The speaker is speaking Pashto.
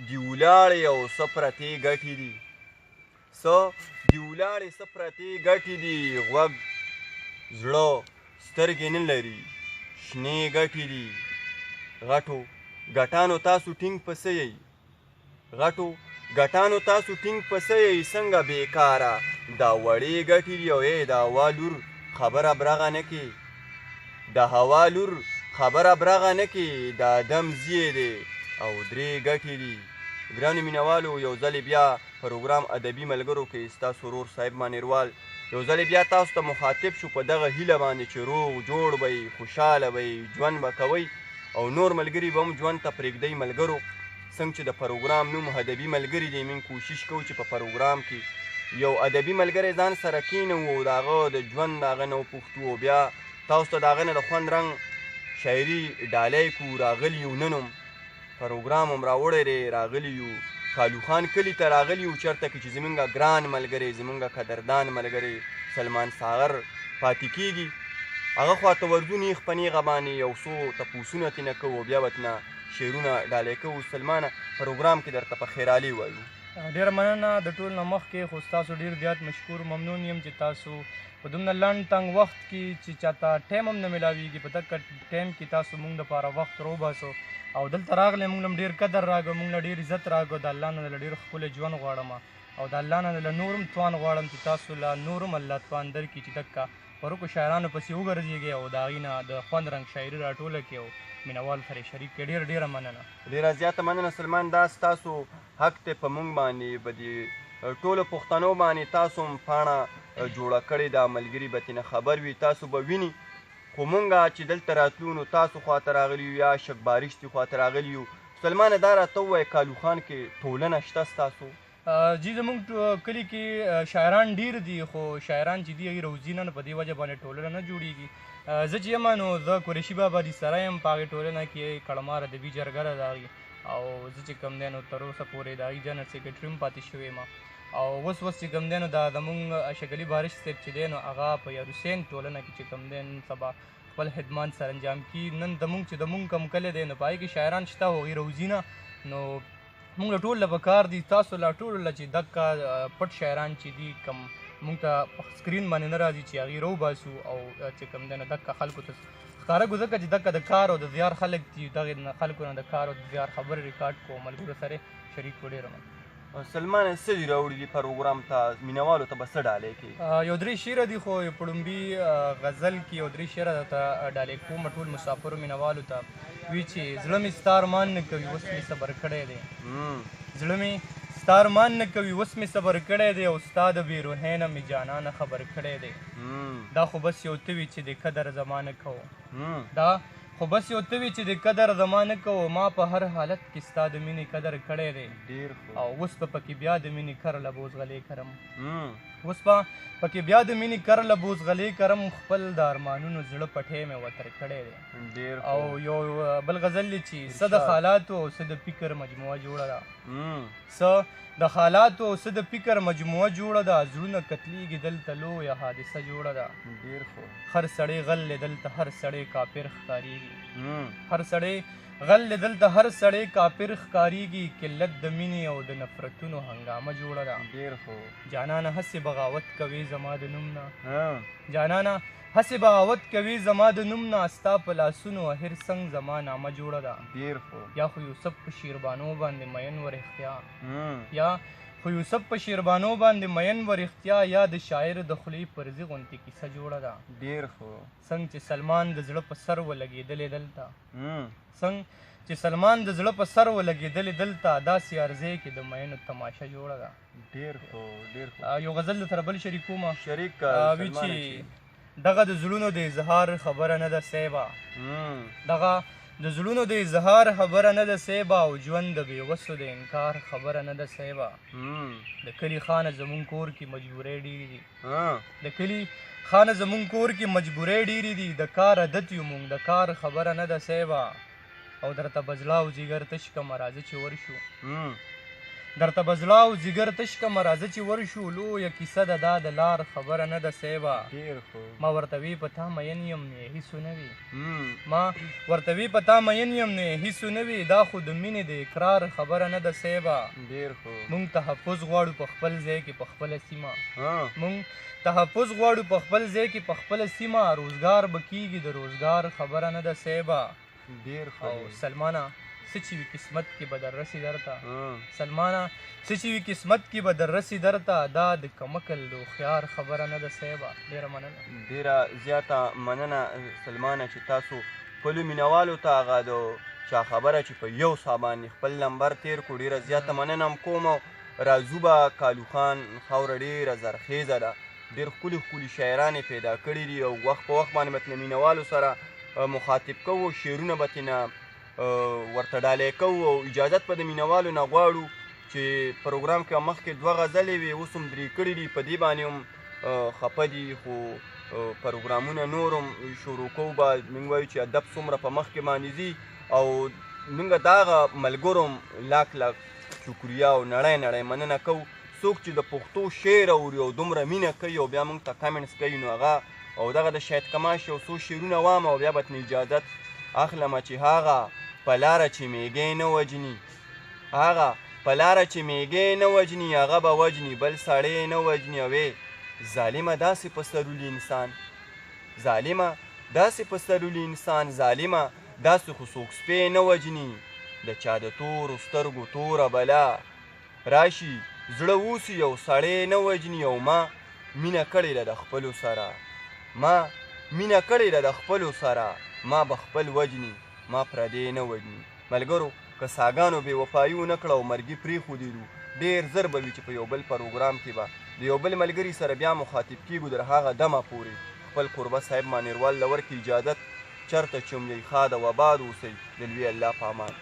دي ولاړې او څه پرتې ګټې دي، څه دي ولاړې څه پرتې ګټې دي، غوږ زړه سترګې نه لري شنې ګټې دي. غټو ګټانو تاسو ټینګ پسه یئ، غټو ګټانو تاسو ټینګ پسه یئ، څنګه بېکاره دا وړې ګټې دي. او د هوا لور خبره برغه نه کې، د هوا لور خبره برغه نه کې، دا دم زیې دی او درې ګټې دي. ګرانو مینوالو، یو ځلې بیا پروګرام ادبي ملګرو کې ستاسو ورور صاحب مانیروال یو ځلې بیا تاسو ته مخاطب شو په دغه هیله باندې چې روغ جوړ به یې، خوشحاله به یې، ژوند به کوئ او نور ملګري به هم ژوند ته پرېږدئ. ملګرو څنګه چې د پروګرام نوم ادبي ملګري دی، موږ کوشش کوو چې په پروګرام کې یو ادبي ملګری ځان سره کښېنوو او د هغه د ژوند د هغه نه وپوښتو او بیا تاسو ته د هغه نه د خوند رنګ شاعري ډالۍ کړو. راغلي یو نن هم پروګرام هم راوړی دی، راغلي یو کالو خان کلي ته راغلي یو، چېرته کې چې زمونږ ګران ملګری، زمونږ قدردان ملګری سلمان ساغر پاتې کېږي، هغه خواته ورځو نیغ په نیغه باندې یو څو تپوسونه ترېنه کوو او بیا به ترېنه شعرونه ډالۍ کوو. سلمانه پروګرام کې درته په خیرالي وایو. ډېره مننه د ټول نه مخکې، خو ستاسو ډېر زیات مشکور ممنون یم چې تاسو په دومره لنډ تنګ وخت کې چې چاته ټایم هم نه میلاویږي، په دغه ټایم کې تاسو موږ دپاره وخت روباسو او دلته راغلی، موږ له هم ډېر قدر راکړو، موږ له ډېر عزت راکړو. د الله نه له ډېر ښکلی ژوند غواړم او د الله نه له نور هم توان غواړم چې تاسو له نور هم الله توان درکړي چې دکه ورکو شاعرانو پسې وګرځېږئ او د هغې نه د خوند رنګ شاعري راټوله کړئ او مینوال سره شریک کړئ. ډېره مننه، ډېره زیاته مننه سلمان. دا ستاسو حق دی په موږ باندې، په دې ټولو پښتنو باندې تاسو هم پاڼه جوړه کړې ده، ملګري به ترېنه خبر وي، تاسو به ویني. خو مونږ چې دلته راتلو نو تاسو خواته راغلي یو یا شکبارشتي خواته راغلي یو. سلمانه دا راته ووایه کالو خان کې ټولنه شته ستاسو؟ جی زموږ کلي کې شاعران ډېر دي، خو شاعران چې دي هغې روزي نه، په دې وجه باندې ټولنه نه جوړېږي. زه چې یم نو زه قریشي بابا دي سره یم، په هغې ټولنه کې کړمار ادبي جرګه ده د هغې، او زه چې کوم دی نو تر اوسه پورې د هغې جنرال سیکرټري هم پاتې شوی یم. او اوس چې کوم دی نو دا زموږ اشرف بارش صاحب چې دی نو هغه په یاروسین ټولنه کې چې کوم دی نن سبا خپل خدمات سر انجام کړي. نن چې د مونږ کوم کلی دی نو په هغې کې شاعران شته او هغې روزي نه، نو مونږ له ټول له پکار دي تاسو له ټولو له چې دکه پټ شاعران چې دي کم مونږ ته په سکرین باندې نه راځي چې هغې روباسو او چې کوم دی نو دکه خلکو ته ښکاره کړو، ځکه چې دکه د کار او د زیار خلک دي، دغې خلکو نه د کار او د زیار خبرې ریکارډ کړو، ملګرو سره شریک کړو. ډېره مننه. سلمان څه دي راوړي دي پروګرام ته، مینوالو ته به څه ډالۍ کوي؟ یو درې شعره دي، خو په ړومبي غزل کې یو درې شعره درته ډالۍ کوم ټول مسافرو مینوالو ته. وي چې زړه مې ستا ارمان نه کوي اوس مې صبر کړی دی، زړه مې ستا ارمان نه کوي اوس مې صبر کړی دی، او ستا د بې روحۍ نه مې جانانه خبر کړی دی. دا خو بس یو ته وي چې د قدر زما نه کوو، دا خو بس یو ته وي چې د قدر زما نه کوو، ما په هر حالت کې ستا د مینې قدر کړی دی. او اوس به پکې بیا د مینې کر له بوزغلې کرم، اوس به پکې بیا د مینې کر له بوزغلې کرم، خپل د ارمانونو زړه پټی مې وتر کړی دی. او یو بل غزل دی چې څه د حالاتو او څه د فکر مجموعه جوړه ده، څه د حالاتو او څه د فکر مجموعه جوړه ده، زړونه کتلیږي دلته لویه حادثه جوړه ده. هر سړی غل دی دلته هر سړی کافر ښکارېږي، هر سړی غل دی دلته هر سړی کافر ښکارېږي، قلت د مینې او د نفرتونو هنګامه جوړه ده. جانانه هسې بغاوت کوې زما د نوم نه، جانانه هسې بغاوت کوې زما د نوم نه، ستا په لاسونو هر څنګ زما نامه جوړه ده. یا خو یوسف په شیربانو باندې مین ورختیا، یا خو یوسف په شیربانو باندې مین ورختیا، یا د شاعر د خولې پرزې غوندې کیسه جوړه ده. څنګه چې سلمان د زړه په سر ولګېدلې دلته، څنګه چې سلمان د زړه په سر ولګېدلې دلته، داسې عرضې کې د مینو تماشه جوړه ده. یو غزل درته بل شریکومه، وي چې دغه د زړونو د اظهار خبره نه ده سیبه، دغه د زړونو د اظهار خبره نه ده سیبه، او ژوند د بېوسو د انکار خبره نه ده سیبه. د کلي خانه زمونږ کور کې مجبورۍ ډېرې دي، د کلي خانه زمونږ کور کې مجبورۍ ډېرې دي، د کار عادت یو مونږ د کار خبره نه ده سیبه، او درته بزلا او جګر تش کمه راځه چې ورشو، درته به زړه او ځیګر تش کمه راځه چې ورشو لویه کیسه ده دا د لار خبره نه ده صیبه ډېر ښه ما ورته وی په تا مین یم نو یې هیڅ ونه وي ما ورته وی په تا مین یم نو یې هیڅ ونه وي دا خو د مینې د اقرار خبره نه ده صیبه ډېر ښه مونږ تحفظ غواړو په خپل ځای کې په خپله سیمه ها مونږ تحفظ غواړو په خپل ځای کې په خپله سیمه روزګار به کېږي د روزګار خبره نه ده صیبه ډېر ښه او سلمانه څه چې وي قسمت کې به در رسي درته ها سلمانه څه چې وي قسمت کې به در رسي درته دا د کمکل د هوښیار خبره نه ده صیبه ډېره مننه ډېره زیاته مننه سلمانه چې تاسو خپلو مینهوالو ته هغه د چا خبره چې په یو سا باندې خپل نمبر تېر کړو ډېره زیاته مننه هم کوم او راځو به کالو خان خاوره ډېره زرخیزه ده ډېر ښکلي ښکلي شاعران یې پیدا کړي دي او وخت په وخت باندې به ترې مینهوالو سره مخاطب کوو شعرونه به ترېنه ورته ډالۍ کوو او اجازت به د مینهوالو نه غواړو چې پروګرام کې مخکې 2 غزلې وي اوس هم 3 کړي دي په دې باندې هم خفه دي خو پروګرامونه نور هم شروع کوو به موږ وایو چې ادب څومره په مخکې باندې ځي او موږ د هغه ملګرو هم لاک لاک شکریا او نړۍ مننه کوو څوک چې د پښتو شعر اوري او دومره مینه کوي او بیا موږ ته کمنټس کوي نو هغه او دغه د شاهد کماش یو څو شعرونه وام او بیا به ترې اجازت اخلمه چې هغه په لاره چې میږی نه وجني هغه په لاره چې میږی نه وجني هغه به وجني بل سړی نه وجني او ظالمه داسې په سرولي انسان ظالمه داسې په سرولي انسان ظالمه داسې خو څوک سپی نه وجني د چا د تورو سترګو توره بلا راشي زړه اوسي یو سړی نه وجني او ما مینه کړې ده د خپلو سره ما مینه کړې ده د خپلو سره ما به خپل وجني ما پردی نه وجني ملګرو که ساګانو بې وفایي ونه کړه او مرګي پرېښودېدو ډېر زر به وي چې په یو بل پروګرام کې به د یو بل ملګري سره بیا مخاطب کېږو تر هغه دمه پورې خپل کوربه صاحب مانیروال له ورکړي اجازت چېرته چې هم یی ښاد او آباد اوسئ د لوی الله په امان